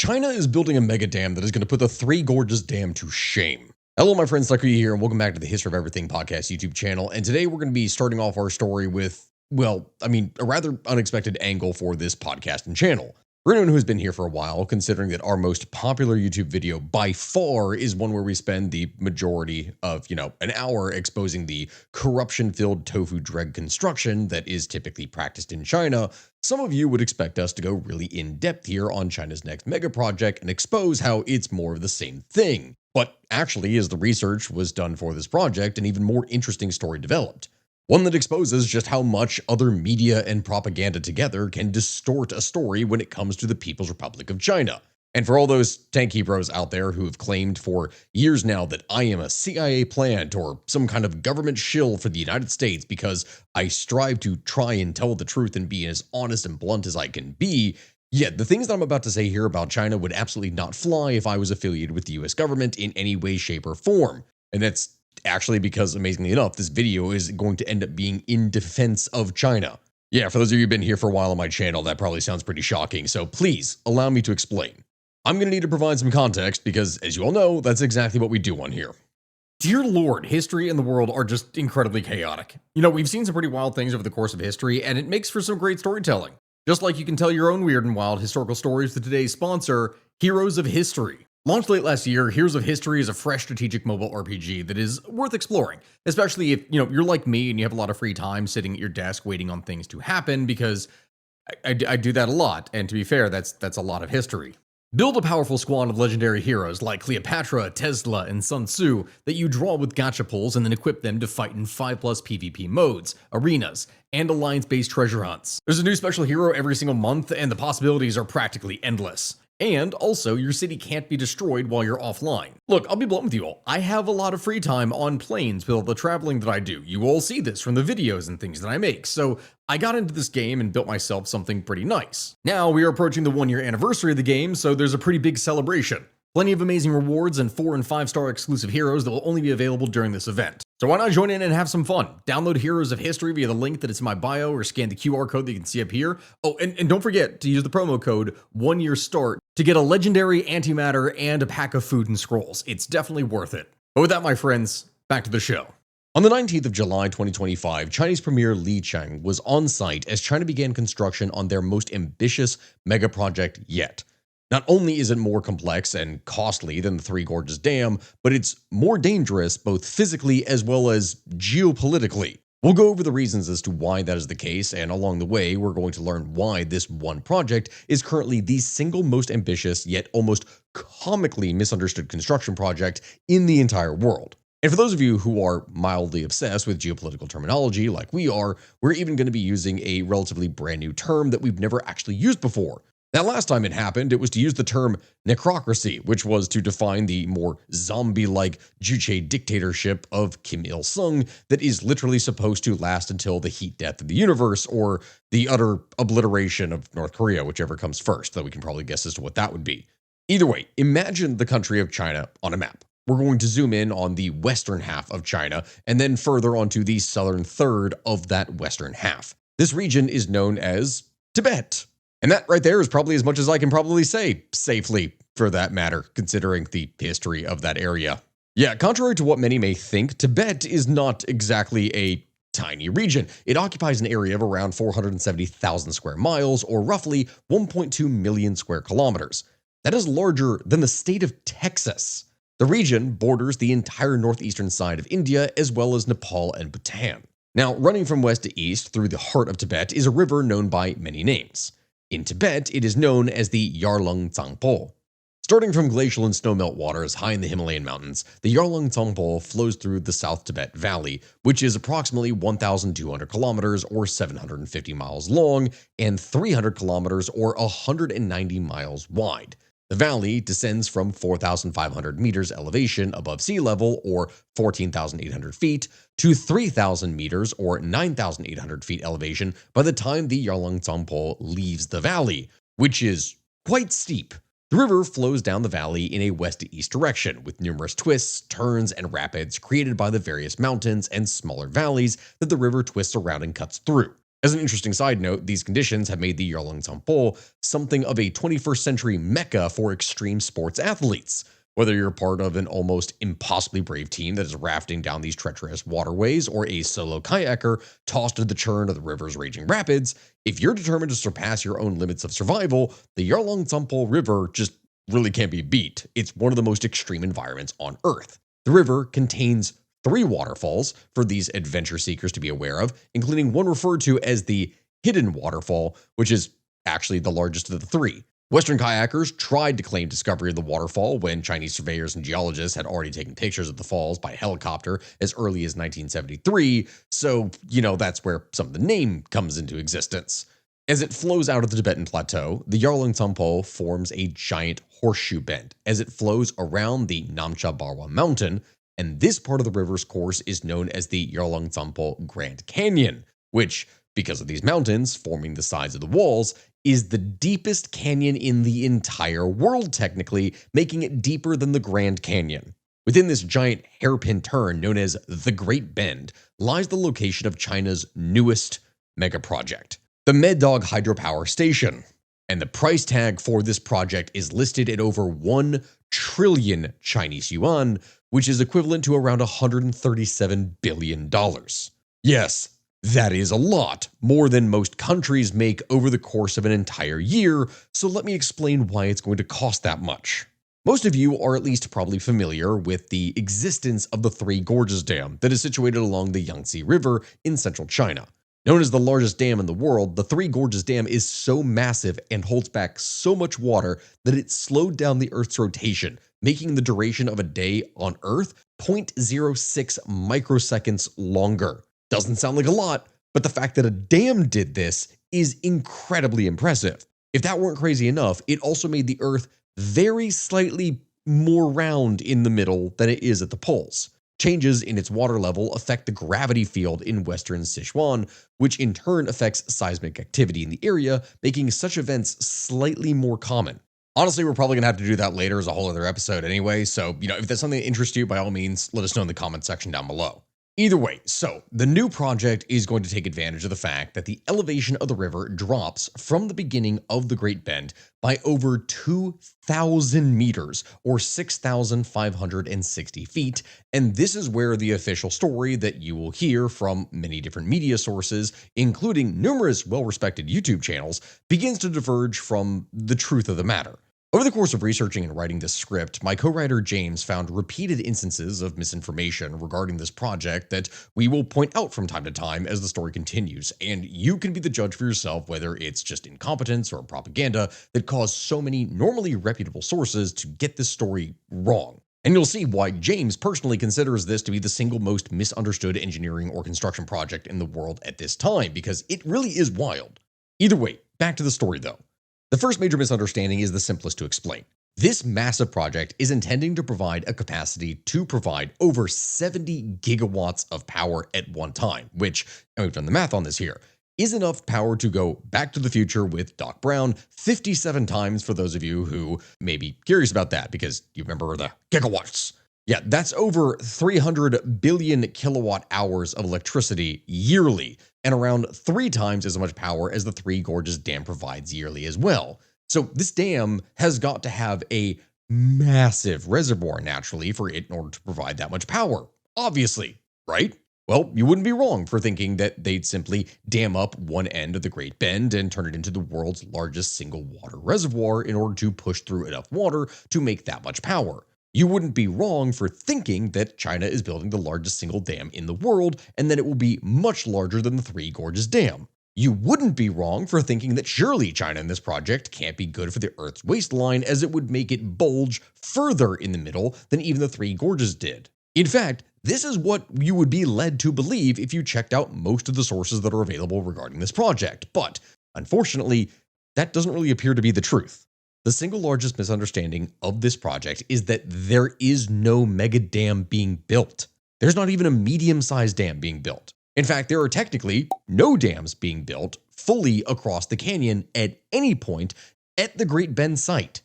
China is building a mega dam that is going to put the Three Gorges Dam to shame. Hello, my friends, Tucker here, and welcome back to the History of Everything podcast YouTube channel. And today we're going to be starting off our story with, a rather unexpected angle for this podcast and channel. For anyone who's been here for a while, considering that our most popular YouTube video by far is one where we spend the majority of, an hour exposing the corruption-filled tofu dreg construction that is typically practiced in China, some of you would expect us to go really in-depth here on China's next mega project and expose how it's more of the same thing. But actually, as the research was done for this project, an even more interesting story developed. One that exposes just how much other media and propaganda together can distort a story when it comes to the People's Republic of China. And for all those tanky bros out there who have claimed for years now that I am a CIA plant or some kind of government shill for the United States because I strive to try and tell the truth and be as honest and blunt as I can be, yeah, the things that I'm about to say here about China would absolutely not fly if I was affiliated with the US government in any way, shape, or form. And that's actually because, amazingly enough, this video is going to end up being in defense of China. Yeah, for those of you who've been here for a while on my channel, that probably sounds pretty shocking, so please allow me to explain. I'm going to need to provide some context because, as you all know, that's exactly what we do on here. Dear Lord, history and the world are just incredibly chaotic. We've seen some pretty wild things over the course of history, and it makes for some great storytelling. Just like you can tell your own weird and wild historical stories with today's sponsor, Heroes of History. Launched late last year, Heroes of History is a fresh strategic mobile RPG that is worth exploring, especially if you're like me and you have a lot of free time sitting at your desk waiting on things to happen, because I do that a lot, and to be fair, that's a lot of history. Build a powerful squad of legendary heroes like Cleopatra, Tesla, and Sun Tzu that you draw with gacha pulls and then equip them to fight in 5+ PvP modes, arenas, and alliance-based treasure hunts. There's a new special hero every single month, and the possibilities are practically endless. And also, your city can't be destroyed while you're offline. Look, I'll be blunt with you all. I have a lot of free time on planes with all the traveling that I do. You all see this from the videos and things that I make. So I got into this game and built myself something pretty nice. Now we are approaching the 1-year anniversary of the game, so there's a pretty big celebration. Plenty of amazing rewards and 4- and 5-star exclusive heroes that will only be available during this event. So why not join in and have some fun? Download Heroes of History via the link that is in my bio or scan the QR code that you can see up here. Oh, and don't forget to use the promo code 1YearStart to get a legendary antimatter and a pack of food and scrolls. It's definitely worth it. But with that, my friends, back to the show. On the 19th of July 2025, Chinese Premier Li Qiang was on site as China began construction on their most ambitious mega project yet. Not only is it more complex and costly than the Three Gorges Dam, but it's more dangerous both physically as well as geopolitically. We'll go over the reasons as to why that is the case, and along the way, we're going to learn why this one project is currently the single most ambitious yet almost comically misunderstood construction project in the entire world. And for those of you who are mildly obsessed with geopolitical terminology like we are, we're even going to be using a relatively brand new term that we've never actually used before. Now, last time it happened, it was to use the term necrocracy, which was to define the more zombie-like Juche dictatorship of Kim Il-sung that is literally supposed to last until the heat death of the universe, or the utter obliteration of North Korea, whichever comes first, though we can probably guess as to what that would be. Either way, imagine the country of China on a map. We're going to zoom in on the western half of China, and then further onto the southern third of that western half. This region is known as Tibet. And that right there is probably as much as I can probably say, safely, for that matter, considering the history of that area. Yeah, contrary to what many may think, Tibet is not exactly a tiny region. It occupies an area of around 470,000 square miles, or roughly 1.2 million square kilometers. That is larger than the state of Texas. The region borders the entire northeastern side of India, as well as Nepal and Bhutan. Now, running from west to east through the heart of Tibet is a river known by many names. In Tibet, it is known as the Yarlung Tsangpo. Starting from glacial and snowmelt waters high in the Himalayan mountains, the Yarlung Tsangpo flows through the South Tibet Valley, which is approximately 1,200 kilometers or 750 miles long and 300 kilometers or 190 miles wide. The valley descends from 4,500 meters elevation above sea level, or 14,800 feet, to 3,000 meters, or 9,800 feet elevation by the time the Yarlung Tsangpo leaves the valley, which is quite steep. The river flows down the valley in a west to east direction, with numerous twists, turns, and rapids created by the various mountains and smaller valleys that the river twists around and cuts through. As an interesting side note, these conditions have made the Yarlung Tsangpo something of a 21st century mecca for extreme sports athletes. Whether you're part of an almost impossibly brave team that is rafting down these treacherous waterways or a solo kayaker tossed to the churn of the river's raging rapids, if you're determined to surpass your own limits of survival, the Yarlung Tsangpo River just really can't be beat. It's one of the most extreme environments on Earth. The river contains three waterfalls for these adventure seekers to be aware of, including one referred to as the Hidden Waterfall, which is actually the largest of the three. Western kayakers tried to claim discovery of the waterfall when Chinese surveyors and geologists had already taken pictures of the falls by helicopter as early as 1973, so, that's where some of the name comes into existence. As it flows out of the Tibetan plateau, the Yarlung Tsangpo forms a giant horseshoe bend as it flows around the Namcha Barwa mountain, and this part of the river's course is known as the Yarlung Tsangpo Grand Canyon, which, because of these mountains forming the sides of the walls, is the deepest canyon in the entire world technically, making it deeper than the Grand Canyon. Within this giant hairpin turn known as the Great Bend lies the location of China's newest mega project, the Medog Hydropower Station. And the price tag for this project is listed at over 1 trillion Chinese yuan, which is equivalent to around $137 billion. Yes, that is a lot, more than most countries make over the course of an entire year, so let me explain why it's going to cost that much. Most of you are at least probably familiar with the existence of the Three Gorges Dam that is situated along the Yangtze River in central China. Known as the largest dam in the world, the Three Gorges Dam is so massive and holds back so much water that it slowed down the Earth's rotation, making the duration of a day on Earth 0.06 microseconds longer. Doesn't sound like a lot, but the fact that a dam did this is incredibly impressive. If that weren't crazy enough, it also made the Earth very slightly more round in the middle than it is at the poles. Changes in its water level affect the gravity field in western Sichuan, which in turn affects seismic activity in the area, making such events slightly more common. Honestly, we're probably going to have to do that later as a whole other episode anyway, so, if that's something that interests you, by all means, let us know in the comment section down below. Either way, so the new project is going to take advantage of the fact that the elevation of the river drops from the beginning of the Great Bend by over 2,000 meters or 6,560 feet, and this is where the official story that you will hear from many different media sources, including numerous well-respected YouTube channels, begins to diverge from the truth of the matter. Over the course of researching and writing this script, my co-writer James found repeated instances of misinformation regarding this project that we will point out from time to time as the story continues, and you can be the judge for yourself whether it's just incompetence or propaganda that caused so many normally reputable sources to get this story wrong. And you'll see why James personally considers this to be the single most misunderstood engineering or construction project in the world at this time, because it really is wild. Either way, back to the story though. The first major misunderstanding is the simplest to explain. This massive project is intending to provide a capacity to provide over 70 gigawatts of power at one time, which, and we've done the math on this here, is enough power to go back to the future with Doc Brown 57 times for those of you who may be curious about that because you remember the gigawatts. Yeah, that's over 300 billion kilowatt hours of electricity yearly, and around 3 times as much power as the Three Gorges Dam provides yearly as well. So this dam has got to have a massive reservoir naturally for it in order to provide that much power, obviously, right? Well, you wouldn't be wrong for thinking that they'd simply dam up one end of the Great Bend and turn it into the world's largest single water reservoir in order to push through enough water to make that much power. You wouldn't be wrong for thinking that China is building the largest single dam in the world and that it will be much larger than the Three Gorges Dam. You wouldn't be wrong for thinking that surely China in this project can't be good for the Earth's waistline as it would make it bulge further in the middle than even the Three Gorges did. In fact, this is what you would be led to believe if you checked out most of the sources that are available regarding this project, but unfortunately, that doesn't really appear to be the truth. The single largest misunderstanding of this project is that there is no mega dam being built. There's not even a medium-sized dam being built. In fact, there are technically no dams being built fully across the canyon at any point at the Great Bend site.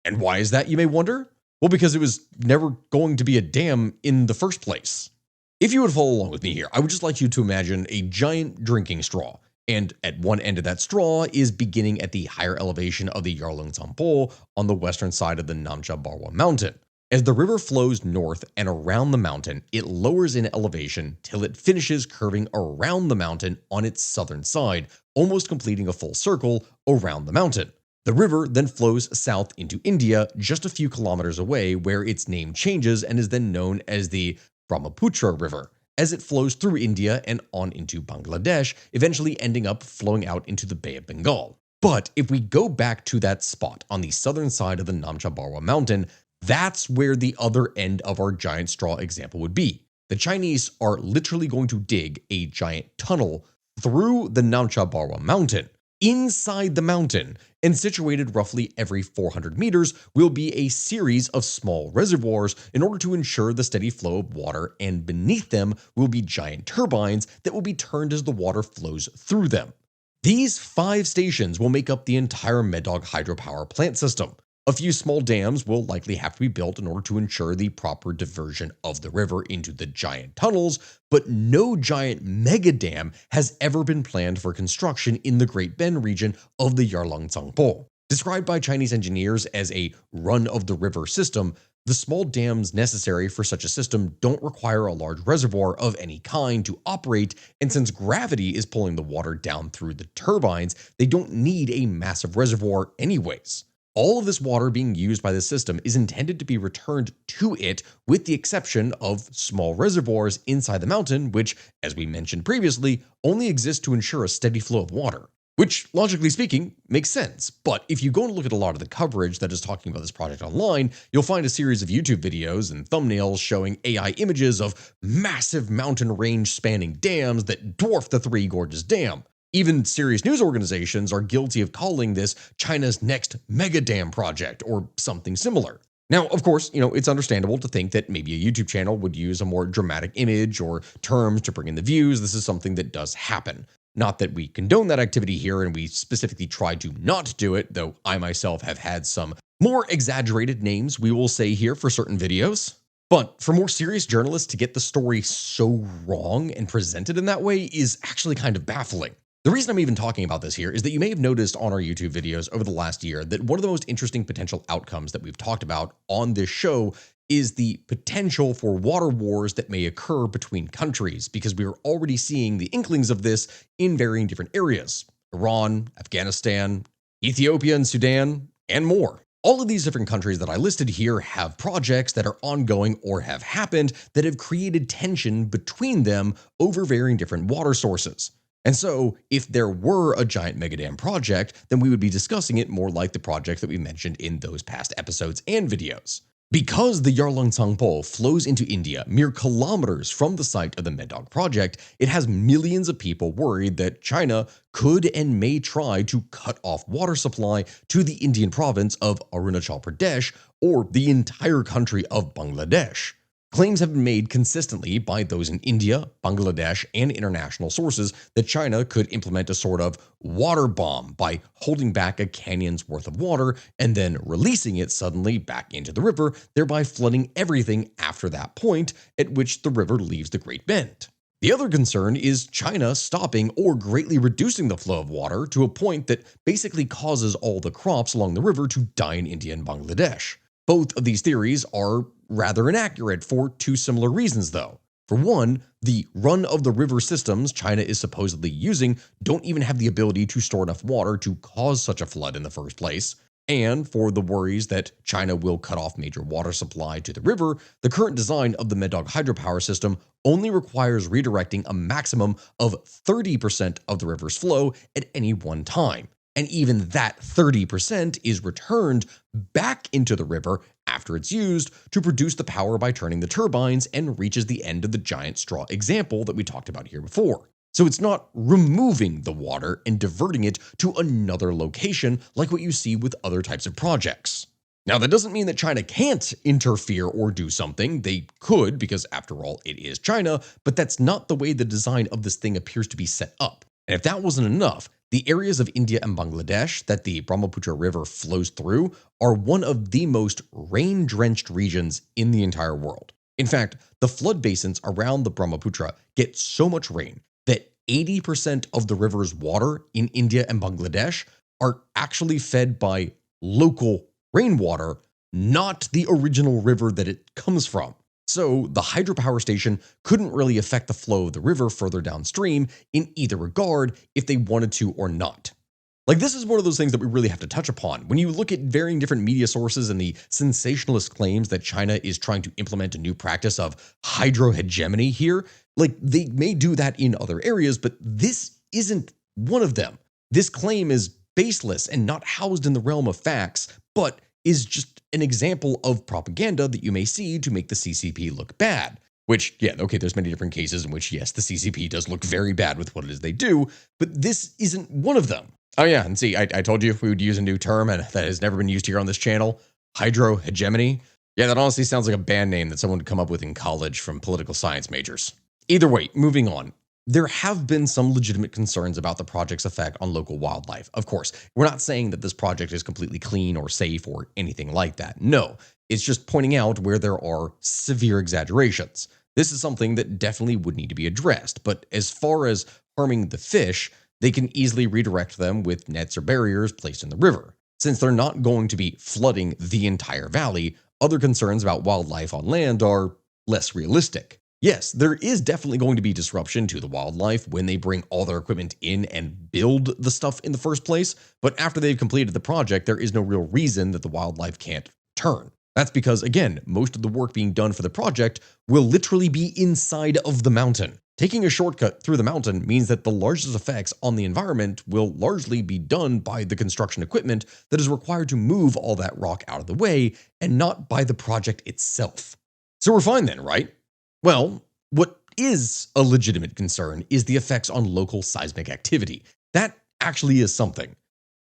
And why is that, you may wonder? Well, because it was never going to be a dam in the first place. If you would follow along with me here, I would just like you to imagine a giant drinking straw. And at one end of that straw is beginning at the higher elevation of the Yarlung Tsangpo on the western side of the Namcha Barwa mountain. As the river flows north and around the mountain, it lowers in elevation till it finishes curving around the mountain on its southern side, almost completing a full circle around the mountain. The river then flows south into India just a few kilometers away, where its name changes and is then known as the Brahmaputra River, as it flows through India and on into Bangladesh, eventually ending up flowing out into the Bay of Bengal. But if we go back to that spot on the southern side of the Namcha Barwa mountain, that's where the other end of our giant straw example would be. The Chinese are literally going to dig a giant tunnel through the Namcha Barwa mountain. Inside the mountain, and situated roughly every 400 meters, will be a series of small reservoirs in order to ensure the steady flow of water, and beneath them will be giant turbines that will be turned as the water flows through them. These 5 stations will make up the entire Medog hydropower plant system. A few small dams will likely have to be built in order to ensure the proper diversion of the river into the giant tunnels, but no giant mega dam has ever been planned for construction in the Great Bend region of the Yarlung Tsangpo. Described by Chinese engineers as a run-of-the-river system, the small dams necessary for such a system don't require a large reservoir of any kind to operate, and since gravity is pulling the water down through the turbines, they don't need a massive reservoir anyways. All of this water being used by the system is intended to be returned to it, with the exception of small reservoirs inside the mountain, which, as we mentioned previously, only exist to ensure a steady flow of water. Which, logically speaking, makes sense. But if you go and look at a lot of the coverage that is talking about this project online, you'll find a series of YouTube videos and thumbnails showing AI images of massive mountain range spanning dams that dwarf the Three Gorges Dam. Even serious news organizations are guilty of calling this China's next mega dam project or something similar. Now, of course, it's understandable to think that maybe a YouTube channel would use a more dramatic image or terms to bring in the views. This is something that does happen. Not that we condone that activity here, and we specifically try to not do it, though I myself have had some more exaggerated names, we will say here, for certain videos. But for more serious journalists to get the story so wrong and presented in that way is actually kind of baffling. The reason I'm even talking about this here is that you may have noticed on our YouTube videos over the last year that one of the most interesting potential outcomes that we've talked about on this show is the potential for water wars that may occur between countries, because we are already seeing the inklings of this in varying different areas: Iran, Afghanistan, Ethiopia and Sudan, and more. All of these different countries that I listed here have projects that are ongoing or have happened that have created tension between them over varying different water sources. And so, if there were a giant megadam project, then we would be discussing it more like the project that we mentioned in those past episodes and videos. Because the Yarlung Tsangpo flows into India mere kilometers from the site of the Medog project, it has millions of people worried that China could and may try to cut off water supply to the Indian province of Arunachal Pradesh, or the entire country of Bangladesh. Claims have been made consistently by those in India, Bangladesh, and international sources that China could implement a sort of water bomb by holding back a canyon's worth of water and then releasing it suddenly back into the river, thereby flooding everything after that point, at which the river leaves the Great Bend. The other concern is China stopping or greatly reducing the flow of water to a point that basically causes all the crops along the river to die in India and Bangladesh. Both of these theories are rather inaccurate for 2 similar reasons, though. For one, the run-of-the-river systems China is supposedly using don't even have the ability to store enough water to cause such a flood in the first place. And for the worries that China will cut off major water supply to the river, the current design of the Medog hydropower system only requires redirecting a maximum of 30% of the river's flow at any one time. And even that 30% is returned back into the river after it's used to produce the power by turning the turbines, and reaches the end of the giant straw example that we talked about here before. So it's not removing the water and diverting it to another location like what you see with other types of projects. Now, that doesn't mean that China can't interfere or do something. They could, because after all, it is China, but that's not the way the design of this thing appears to be set up. And if that wasn't enough, the areas of India and Bangladesh that the Brahmaputra River flows through are one of the most rain-drenched regions in the entire world. In fact, the flood basins around the Brahmaputra get so much rain that 80% of the river's water in India and Bangladesh are actually fed by local rainwater, not the original river that it comes from. So the hydropower station couldn't really affect the flow of the river further downstream in either regard if they wanted to or not. Like, this is one of those things that we really have to touch upon. When you look at varying different media sources and the sensationalist claims that China is trying to implement a new practice of hydrohegemony here, like, they may do that in other areas, but this isn't one of them. This claim is baseless and not housed in the realm of facts, but is just an example of propaganda that you may see to make the CCP look bad. Which, yeah, okay, there's many different cases in which, yes, the CCP does look very bad with what it is they do, but this isn't one of them. Oh yeah, and see, I told you we would use a new term, and that has never been used here on this channel, hydrohegemony. Yeah, that honestly sounds like a band name that someone would come up with in college from political science majors. Either way, moving on. There have been some legitimate concerns about the project's effect on local wildlife. Of course, we're not saying that this project is completely clean or safe or anything like that. No, it's just pointing out where there are severe exaggerations. This is something that definitely would need to be addressed, but as far as harming the fish, they can easily redirect them with nets or barriers placed in the river. Since they're not going to be flooding the entire valley, other concerns about wildlife on land are less realistic. Yes, there is definitely going to be disruption to the wildlife when they bring all their equipment in and build the stuff in the first place, but after they've completed the project, there is no real reason that the wildlife can't turn. That's because, again, most of the work being done for the project will literally be inside of the mountain. Taking a shortcut through the mountain means that the largest effects on the environment will largely be done by the construction equipment that is required to move all that rock out of the way, and not by the project itself. So we're fine then, right? Well, what is a legitimate concern is the effects on local seismic activity. That actually is something.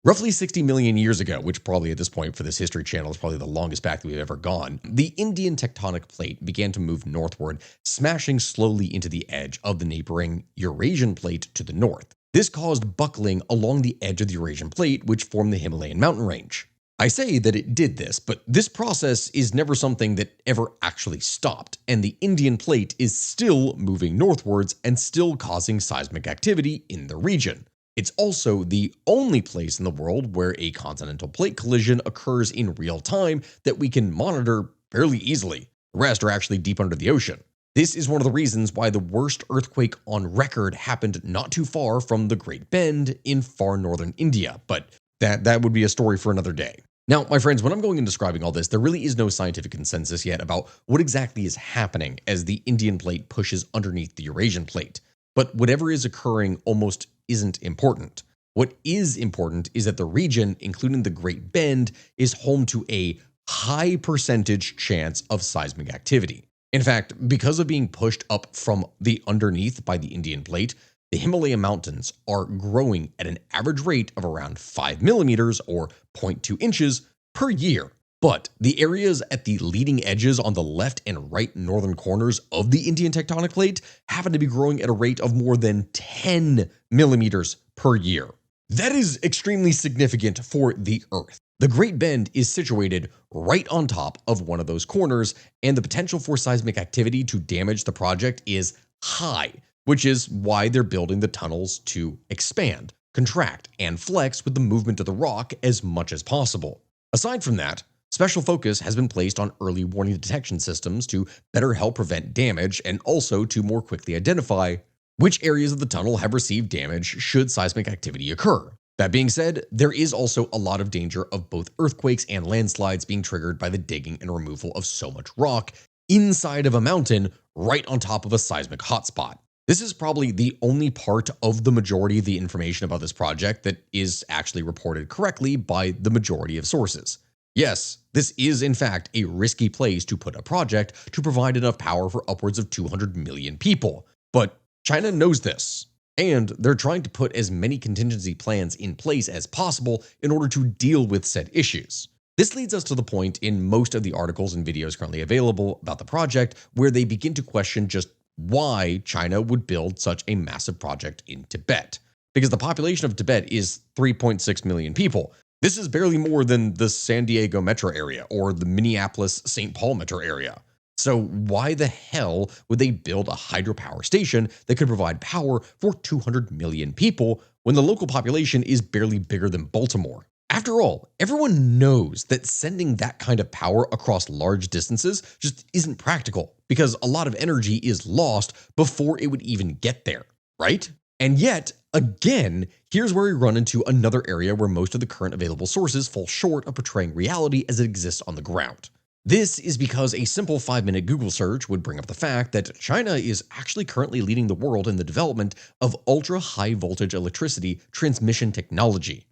Roughly 60 million years ago, which probably at this point for this history channel is probably the longest back that we've ever gone, the Indian tectonic plate began to move northward, smashing slowly into the edge of the neighboring Eurasian plate to the north. This caused buckling along the edge of the Eurasian plate, which formed the Himalayan mountain range. I say that it did this, but this process is never something that ever actually stopped, and the Indian plate is still moving northwards and still causing seismic activity in the region. It's also the only place in the world where a continental plate collision occurs in real time that we can monitor fairly easily. The rest are actually deep under the ocean. This is one of the reasons why the worst earthquake on record happened not too far from the Great Bend in far northern India, but that would be a story for another day. Now, my friends, when I'm going and describing all this, there really is no scientific consensus yet about what exactly is happening as the Indian plate pushes underneath the Eurasian plate. But whatever is occurring almost isn't important. What is important is that the region, including the Great Bend, is home to a high percentage chance of seismic activity. In fact, because of being pushed up from the underneath by the Indian plate, the Himalaya mountains are growing at an average rate of around 5 millimeters or 0.2 inches per year. But the areas at the leading edges on the left and right northern corners of the Indian tectonic plate happen to be growing at a rate of more than 10 millimeters per year. That is extremely significant for the Earth. The Great Bend is situated right on top of one of those corners, and the potential for seismic activity to damage the project is high, which is why they're building the tunnels to expand, contract, and flex with the movement of the rock as much as possible. Aside from that, special focus has been placed on early warning detection systems to better help prevent damage and also to more quickly identify which areas of the tunnel have received damage should seismic activity occur. That being said, there is also a lot of danger of both earthquakes and landslides being triggered by the digging and removal of so much rock inside of a mountain right on top of a seismic hotspot. This is probably the only part of the majority of the information about this project that is actually reported correctly by the majority of sources. Yes, this is in fact a risky place to put a project to provide enough power for upwards of 200 million people. But China knows this, and they're trying to put as many contingency plans in place as possible in order to deal with said issues. This leads us to the point in most of the articles and videos currently available about the project where they begin to question just why China would build such a massive project in Tibet. Because the population of Tibet is 3.6 million people. This is barely more than the San Diego metro area or the Minneapolis-St. Paul metro area. So why the hell would they build a hydropower station that could provide power for 200 million people when the local population is barely bigger than Baltimore? After all, everyone knows that sending that kind of power across large distances just isn't practical because a lot of energy is lost before it would even get there, right? And yet, again, here's where we run into another area where most of the current available sources fall short of portraying reality as it exists on the ground. This is because a simple 5-minute Google search would bring up the fact that China is actually currently leading the world in the development of ultra high voltage electricity transmission technology.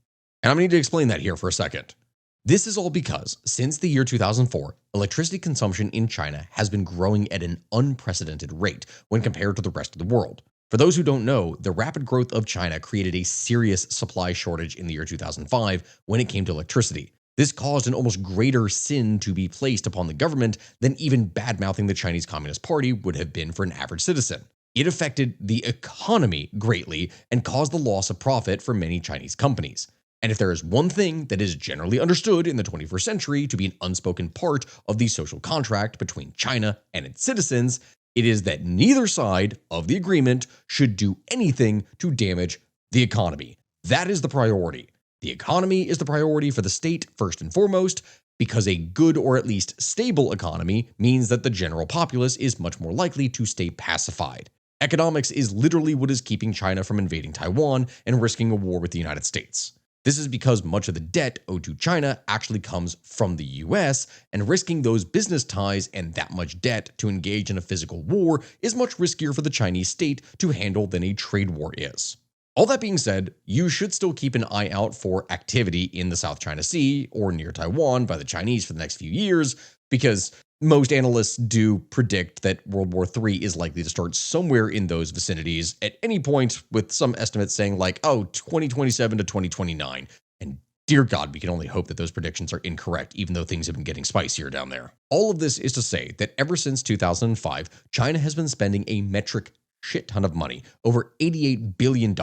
And I'm going to need to explain that here for a second. This is all because since the year 2004, electricity consumption in China has been growing at an unprecedented rate when compared to the rest of the world. For those who don't know, the rapid growth of China created a serious supply shortage in the year 2005 when it came to electricity. This caused an almost greater sin to be placed upon the government than even bad-mouthing the Chinese Communist Party would have been for an average citizen. It affected the economy greatly and caused the loss of profit for many Chinese companies. And if there is one thing that is generally understood in the 21st century to be an unspoken part of the social contract between China and its citizens, it is that neither side of the agreement should do anything to damage the economy. That is the priority. The economy is the priority for the state first and foremost, because a good or at least stable economy means that the general populace is much more likely to stay pacified. Economics is literally what is keeping China from invading Taiwan and risking a war with the United States. This is because much of the debt owed to China actually comes from the US, and risking those business ties and that much debt to engage in a physical war is much riskier for the Chinese state to handle than a trade war is. All that being said, you should still keep an eye out for activity in the South China Sea or near Taiwan by the Chinese for the next few years, because most analysts do predict that World War III is likely to start somewhere in those vicinities at any point, with some estimates saying 2027 to 2029. And dear God, we can only hope that those predictions are incorrect, even though things have been getting spicier down there. All of this is to say that ever since 2005, China has been spending a metric shit ton of money, over $88 billion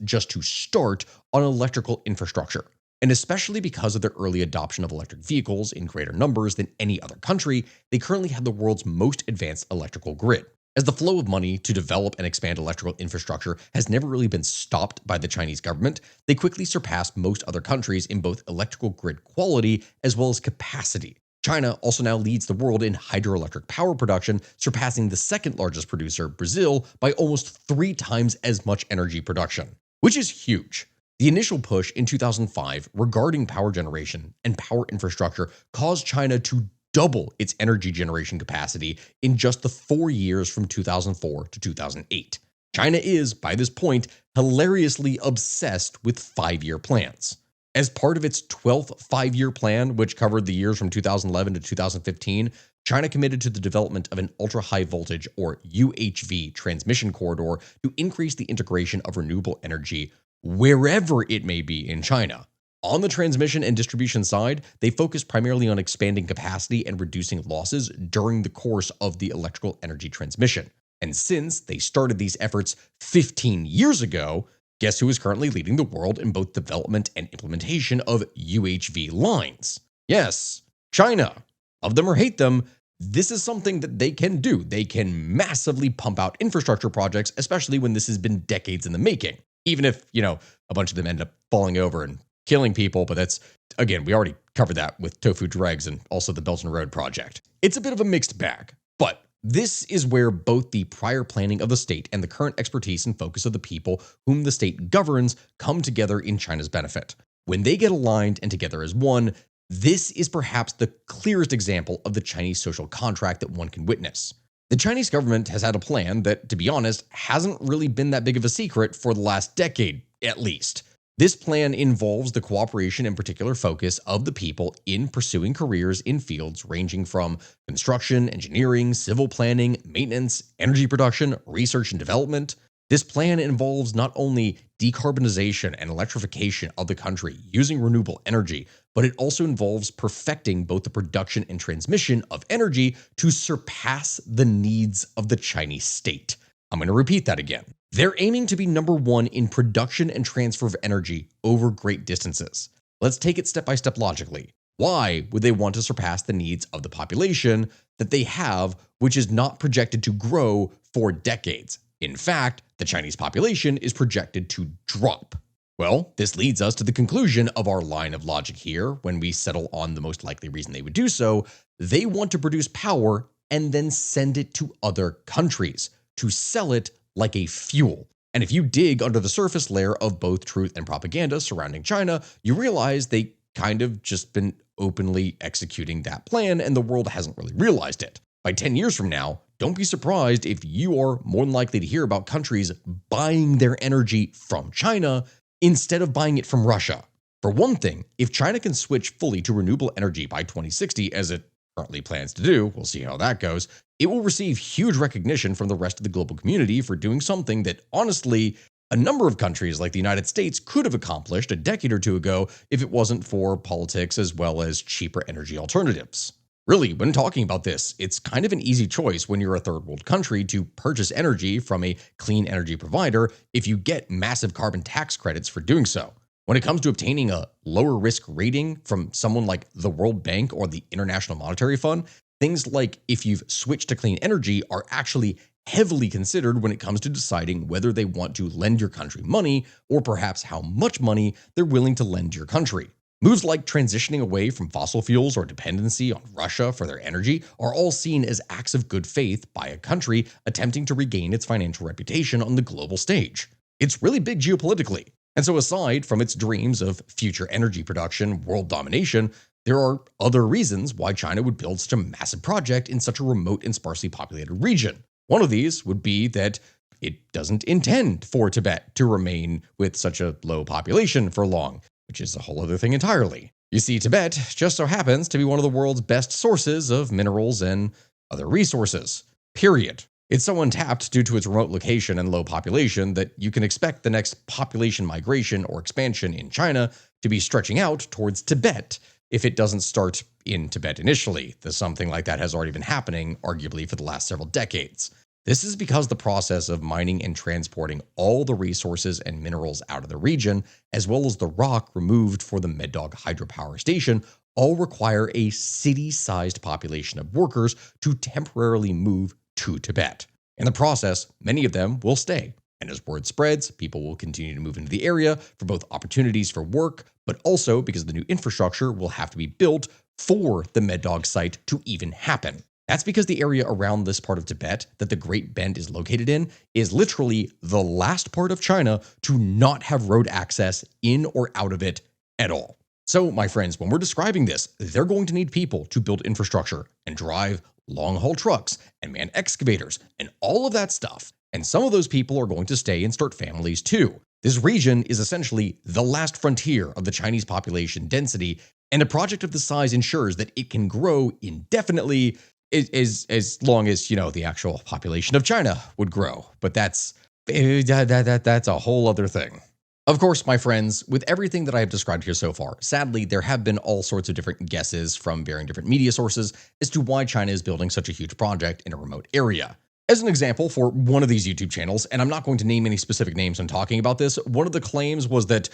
just to start on electrical infrastructure. And especially because of their early adoption of electric vehicles in greater numbers than any other country, they currently have the world's most advanced electrical grid. As the flow of money to develop and expand electrical infrastructure has never really been stopped by the Chinese government, they quickly surpass most other countries in both electrical grid quality as well as capacity. China also now leads the world in hydroelectric power production, surpassing the second largest producer, Brazil, by almost 3 times as much energy production, which is huge. The initial push in 2005 regarding power generation and power infrastructure caused China to double its energy generation capacity in just the 4 years from 2004 to 2008. China is, by this point, hilariously obsessed with 5-year plans. As part of its 12th 5-year plan, which covered the years from 2011 to 2015, China committed to the development of an ultra-high voltage, or UHV, transmission corridor to increase the integration of renewable energy wherever it may be in China. On the transmission and distribution side, they focused primarily on expanding capacity and reducing losses during the course of the electrical energy transmission. And since they started these efforts 15 years ago, guess who is currently leading the world in both development and implementation of UHV lines? Yes, China. Love them or hate them, this is something that they can do. They can massively pump out infrastructure projects, especially when this has been decades in the making. Even if, a bunch of them end up falling over and killing people, but that's, again, we already covered that with Tofu Dregs and also the Belt and Road project. It's a bit of a mixed bag, but this is where both the prior planning of the state and the current expertise and focus of the people whom the state governs come together in China's benefit. When they get aligned and together as one, this is perhaps the clearest example of the Chinese social contract that one can witness. The Chinese government has had a plan that, to be honest, hasn't really been that big of a secret for the last decade, at least. This plan involves the cooperation and particular focus of the people in pursuing careers in fields ranging from construction, engineering, civil planning, maintenance, energy production, research and development. This plan involves not only decarbonization and electrification of the country using renewable energy, but it also involves perfecting both the production and transmission of energy to surpass the needs of the Chinese state. I'm going to repeat that again. They're aiming to be number one in production and transfer of energy over great distances. Let's take it step by step logically. Why would they want to surpass the needs of the population that they have, which is not projected to grow for decades? In fact, the Chinese population is projected to drop. Well, this leads us to the conclusion of our line of logic here when we settle on the most likely reason they would do so. They want to produce power and then send it to other countries to sell it like a fuel. And if you dig under the surface layer of both truth and propaganda surrounding China, you realize they kind of just been openly executing that plan and the world hasn't really realized it. By 10 years from now, don't be surprised if you are more than likely to hear about countries buying their energy from China instead of buying it from Russia. For one thing, if China can switch fully to renewable energy by 2060, as it currently plans to do, we'll see how that goes, it will receive huge recognition from the rest of the global community for doing something that, honestly, a number of countries like the United States could have accomplished a decade or two ago if it wasn't for politics as well as cheaper energy alternatives. Really, when talking about this, it's kind of an easy choice when you're a third world country to purchase energy from a clean energy provider if you get massive carbon tax credits for doing so. When it comes to obtaining a lower risk rating from someone like the World Bank or the International Monetary Fund, things like if you've switched to clean energy are actually heavily considered when it comes to deciding whether they want to lend your country money or perhaps how much money they're willing to lend your country. Moves like transitioning away from fossil fuels or dependency on Russia for their energy are all seen as acts of good faith by a country attempting to regain its financial reputation on the global stage. It's really big geopolitically. And so aside from its dreams of future energy production, world domination, there are other reasons why China would build such a massive project in such a remote and sparsely populated region. One of these would be that it doesn't intend for Tibet to remain with such a low population for long, which is a whole other thing entirely. You see, Tibet just so happens to be one of the world's best sources of minerals and other resources. Period. It's so untapped due to its remote location and low population that you can expect the next population migration or expansion in China to be stretching out towards Tibet if it doesn't start in Tibet initially, though something like that has already been happening, arguably, for the last several decades. This is because the process of mining and transporting all the resources and minerals out of the region, as well as the rock removed for the Medog Hydropower Station, all require a city-sized population of workers to temporarily move to Tibet. In the process, many of them will stay. And as word spreads, people will continue to move into the area for both opportunities for work, but also because the new infrastructure will have to be built for the Medog site to even happen. That's because the area around this part of Tibet that the Great Bend is located in is literally the last part of China to not have road access in or out of it at all. So, my friends, when we're describing this, they're going to need people to build infrastructure and drive long-haul trucks and man excavators and all of that stuff. And some of those people are going to stay and start families too. This region is essentially the last frontier of the Chinese population density, and a project of this size ensures that it can grow indefinitely as long as, the actual population of China would grow. But that's a whole other thing. Of course, my friends, with everything that I have described here so far, sadly, there have been all sorts of different guesses from varying different media sources as to why China is building such a huge project in a remote area. As an example, for one of these YouTube channels, and I'm not going to name any specific names when talking about this, one of the claims was that,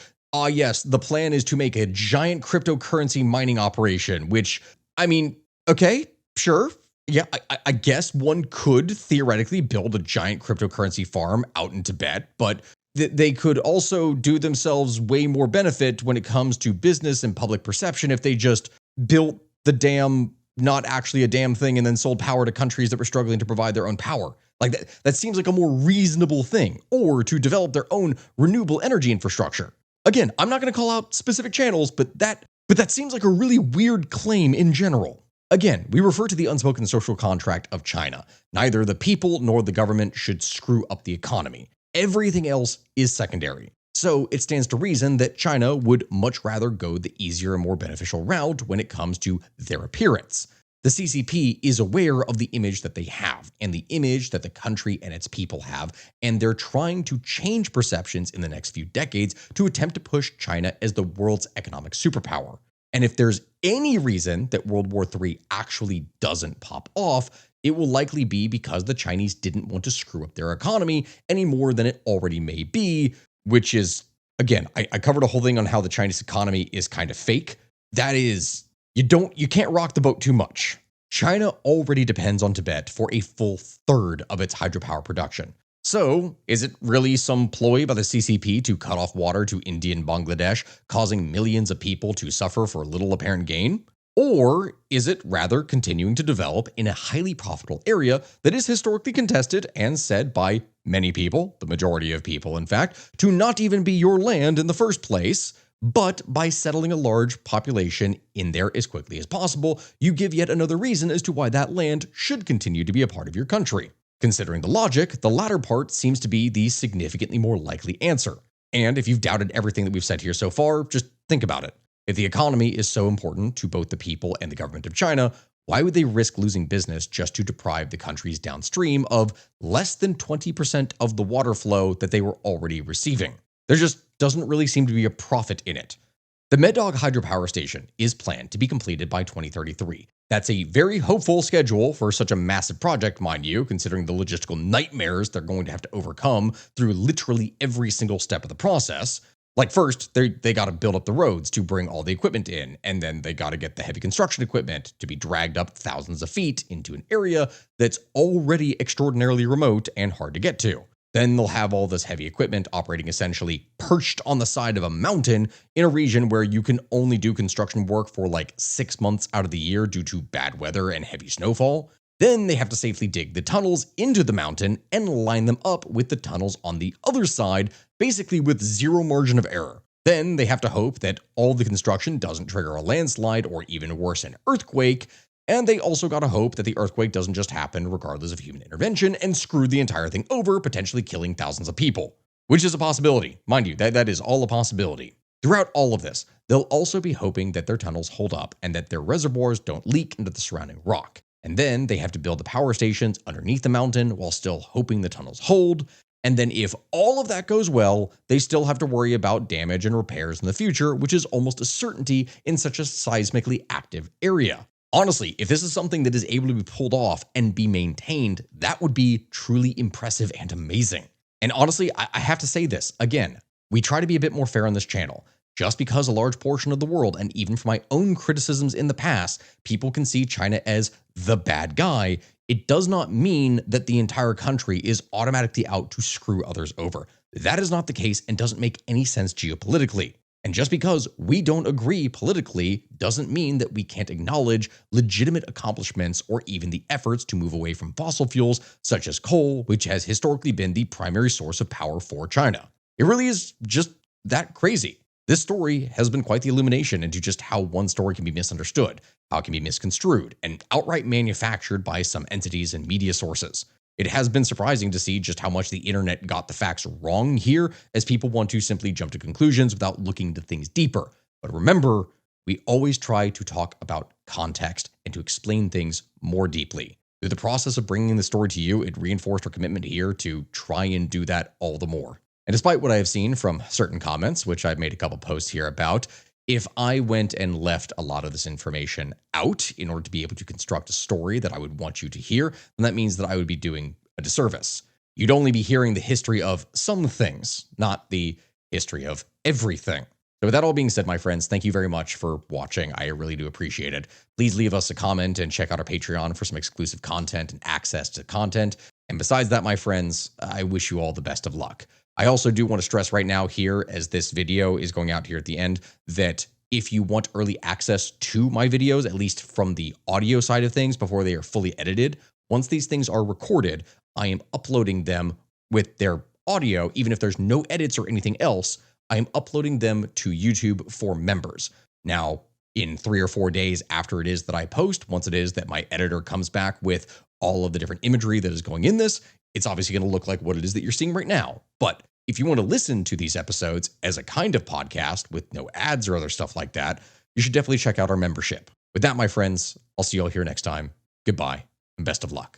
yes, the plan is to make a giant cryptocurrency mining operation, which, okay, sure. Yeah, I guess one could theoretically build a giant cryptocurrency farm out in Tibet, but they could also do themselves way more benefit when it comes to business and public perception if they just built the dam, not actually a damn thing, and then sold power to countries that were struggling to provide their own power. Like that seems like a more reasonable thing, or to develop their own renewable energy infrastructure. Again, I'm not going to call out specific channels, but that seems like a really weird claim in general. Again, we refer to the unspoken social contract of China. Neither the people nor the government should screw up the economy. Everything else is secondary. So it stands to reason that China would much rather go the easier and more beneficial route when it comes to their appearance. The CCP is aware of the image that they have and the image that the country and its people have, and they're trying to change perceptions in the next few decades to attempt to push China as the world's economic superpower. And if there's any reason that World War III actually doesn't pop off, it will likely be because the Chinese didn't want to screw up their economy any more than it already may be, which is, again, I covered a whole thing on how the Chinese economy is kind of fake. That is, You can't rock the boat too much. China already depends on Tibet for a full third of its hydropower production. So, is it really some ploy by the CCP to cut off water to India and Bangladesh, causing millions of people to suffer for little apparent gain? Or is it rather continuing to develop in a highly profitable area that is historically contested and said by many people, the majority of people in fact, to not even be your land in the first place? But by settling a large population in there as quickly as possible, you give yet another reason as to why that land should continue to be a part of your country. Considering the logic, the latter part seems to be the significantly more likely answer. And if you've doubted everything that we've said here so far, just think about it. If the economy is so important to both the people and the government of China, why would they risk losing business just to deprive the countries downstream of less than 20% of the water flow that they were already receiving? There just doesn't really seem to be a profit in it. The Medog Hydropower Station is planned to be completed by 2033. That's a very hopeful schedule for such a massive project, mind you, considering the logistical nightmares they're going to have to overcome through literally every single step of the process. Like first, they got to build up the roads to bring all the equipment in, and then they got to get the heavy construction equipment to be dragged up thousands of feet into an area that's already extraordinarily remote and hard to get to. Then they'll have all this heavy equipment operating essentially perched on the side of a mountain in a region where you can only do construction work for like 6 months out of the year due to bad weather and heavy snowfall. Then they have to safely dig the tunnels into the mountain and line them up with the tunnels on the other side, basically with zero margin of error. Then they have to hope that all the construction doesn't trigger a landslide or even worse, an earthquake. And they also gotta hope that the earthquake doesn't just happen regardless of human intervention and screw the entire thing over, potentially killing thousands of people. Which is a possibility. Mind you, that is all a possibility. Throughout all of this, they'll also be hoping that their tunnels hold up and that their reservoirs don't leak into the surrounding rock. And then they have to build the power stations underneath the mountain while still hoping the tunnels hold. And then if all of that goes well, they still have to worry about damage and repairs in the future, which is almost a certainty in such a seismically active area. Honestly, if this is something that is able to be pulled off and be maintained, that would be truly impressive and amazing. And honestly, I have to say this, again, we try to be a bit more fair on this channel. Just because a large portion of the world, and even from my own criticisms in the past, people can see China as the bad guy, it does not mean that the entire country is automatically out to screw others over. That is not the case and doesn't make any sense geopolitically. And just because we don't agree politically doesn't mean that we can't acknowledge legitimate accomplishments or even the efforts to move away from fossil fuels such as coal, which has historically been the primary source of power for China. It really is just that crazy. This story has been quite the illumination into just how one story can be misunderstood, how it can be misconstrued, and outright manufactured by some entities and media sources. It has been surprising to see just how much the internet got the facts wrong here, as people want to simply jump to conclusions without looking into things deeper. But remember, we always try to talk about context and to explain things more deeply. Through the process of bringing the story to you, it reinforced our commitment here to try and do that all the more. And despite what I have seen from certain comments, which I've made a couple posts here about, if I went and left a lot of this information out in order to be able to construct a story that I would want you to hear, then that means that I would be doing a disservice. You'd only be hearing the history of some things, not the history of everything. So with that all being said, my friends, thank you very much for watching. I really do appreciate it. Please leave us a comment and check out our Patreon for some exclusive content and access to content. And besides that, my friends, I wish you all the best of luck. I also do want to stress right now here, as this video is going out here at the end, that if you want early access to my videos, at least from the audio side of things before they are fully edited, once these things are recorded, I am uploading them with their audio, even if there's no edits or anything else, I am uploading them to YouTube for members. Now, in 3 or 4 days after it is that I post, once it is that my editor comes back with all of the different imagery that is going in this, it's obviously going to look like what it is that you're seeing right now. But if you want to listen to these episodes as a kind of podcast with no ads or other stuff like that, you should definitely check out our membership. With that, my friends, I'll see you all here next time. Goodbye and best of luck.